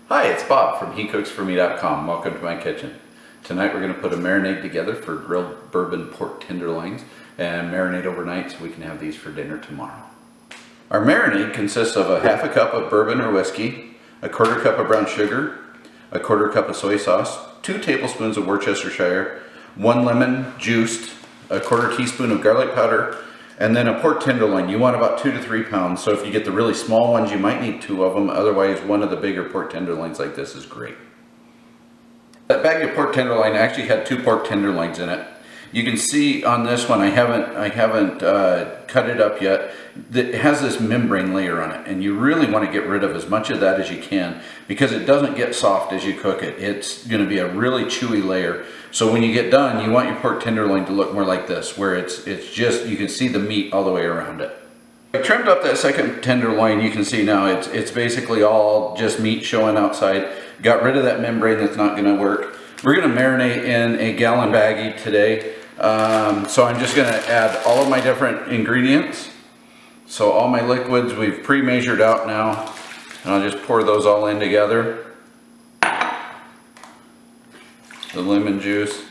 Hi, it's Bob from HeCooksForMe.com. Welcome to my kitchen. Tonight we're going to put a marinade together for grilled bourbon pork tenderloins and marinate overnight so we can have these for dinner tomorrow. Our marinade consists of a half a cup of bourbon or whiskey, a quarter cup of brown sugar, a quarter cup of soy sauce, 2 tablespoons of Worcestershire, 1 lemon juiced, a quarter teaspoon of garlic powder, and then a pork tenderloin. You want about 2 to 3 pounds. So if you get the really small ones, you might need 2 of them. Otherwise, one of the bigger pork tenderloins like this is great. That bag of pork tenderloin actually had 2 pork tenderloins in it. You can see on this one, I haven't cut it up yet. It has this membrane layer on it, and you really want to get rid of as much of that as you can because it doesn't get soft as you cook it. It's going to be a really chewy layer. So when you get done, you want your pork tenderloin to look more like this, where it's just, you can see the meat all the way around it. I trimmed up that second tenderloin. You can see now it's basically all just meat showing outside. Got rid of that membrane that's not going to work. We're going to marinate in a gallon baggie today. So I'm just going to add all of my different ingredients. So all my liquids we've pre-measured out now, and I'll just pour those all in together. The lemon juice,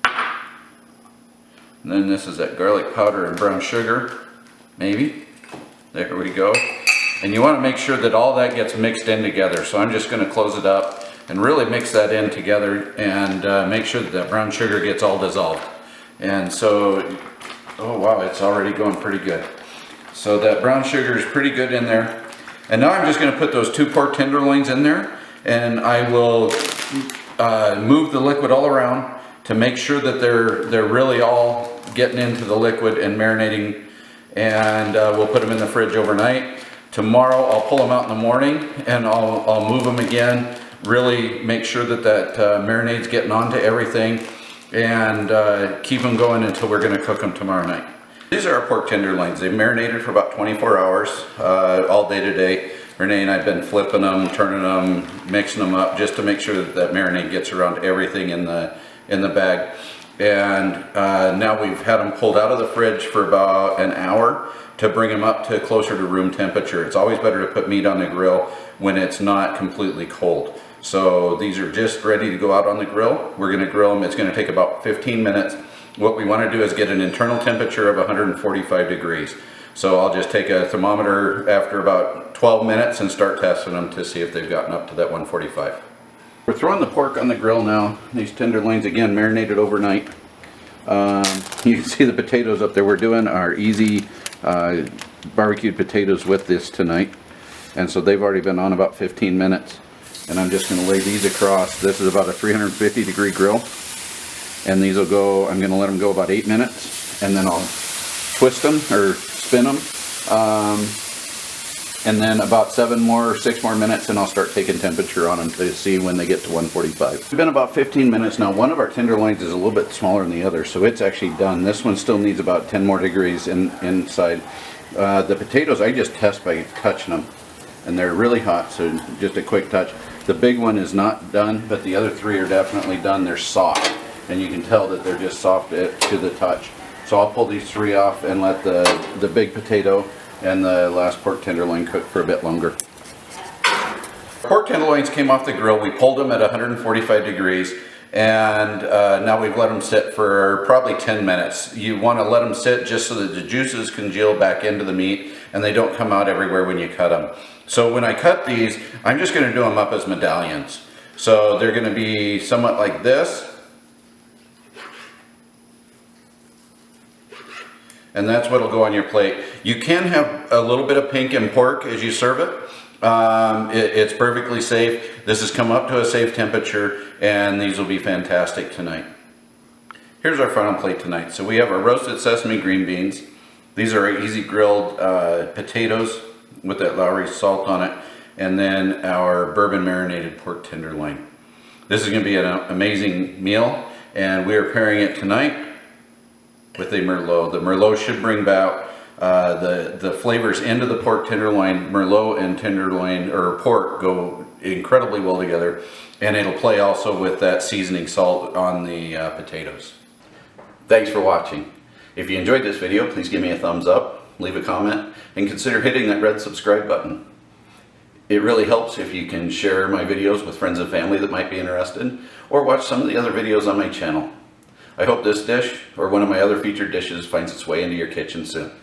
and then this is that garlic powder and brown sugar, maybe. There we go. And you want to make sure that all that gets mixed in together. So I'm just going to close it up and really mix that in together and make sure that that brown sugar gets all dissolved. And so, oh wow, it's already going pretty good. So that brown sugar is pretty good in there. And now I'm just going to put those 2 pork tenderloins in there, and I will move the liquid all around to make sure that they're really all getting into the liquid and marinating, and we'll put them in the fridge overnight. Tomorrow I'll pull them out in the morning and I'll move them again, really make sure that marinade's getting onto everything, and keep them going until we're going to cook them tomorrow night. These are our pork tenderloins. They've marinated for about 24 hours all day today. Renee and I have been flipping them, turning them, mixing them up just to make sure that that marinade gets around everything in the bag. And now we've had them pulled out of the fridge for about an hour to bring them up to closer to room temperature. It's always better to put meat on the grill when it's not completely cold. So these are just ready to go out on the grill. We're going to grill them. It's going to take about 15 minutes. What we want to do is get an internal temperature of 145 degrees. So I'll just take a thermometer after about 12 minutes and start testing them to see if they've gotten up to that 145. We're throwing the pork on the grill now. These tenderloins, again, marinated overnight. You can see the potatoes up there. We're doing our easy barbecued potatoes with this tonight. And so they've already been on about 15 minutes. And I'm just going to lay these across. This is about a 350 degree grill. And these will go, I'm going to let them go about 8 minutes. And then I'll twist them or spin them. And then about 6 more minutes, and I'll start taking temperature on them to see when they get to 145. It's been about 15 minutes now. One of our tenderloins is a little bit smaller than the other, so it's actually done. This one still needs about 10 more degrees inside. The potatoes, I just test by touching them, and they're really hot, so just a quick touch. The big one is not done, but the other 3 are definitely done. They're soft, and you can tell that they're just soft to the touch. So I'll pull these 3 off and let the big potato and the last pork tenderloin cook for a bit longer. Pork tenderloins came off the grill. We pulled them at 145 degrees, and now we've let them sit for probably 10 minutes. You want to let them sit just so that the juices congeal back into the meat and they don't come out everywhere when you cut them. So when I cut these, I'm just going to do them up as medallions. So they're going to be somewhat like this. And that's what'll go on your plate. You can have a little bit of pink in pork as you serve it. It's perfectly safe. This has come up to a safe temperature, and these will be fantastic tonight. Here's our final plate tonight. So we have our roasted sesame green beans. These are our easy grilled potatoes with that Lowry salt on it, and then our bourbon marinated pork tenderloin. This is going to be an amazing meal, and we are pairing it tonight with a Merlot. The Merlot should bring about the flavors into the pork tenderloin. Merlot and tenderloin or pork go incredibly well together, and it'll play also with that seasoning salt on the potatoes. Thanks for watching. If you enjoyed this video, please give me a thumbs up, leave a comment, and consider hitting that red subscribe button. It really helps if you can share my videos with friends and family that might be interested, or watch some of the other videos on my channel. I hope this dish, or one of my other featured dishes, finds its way into your kitchen soon.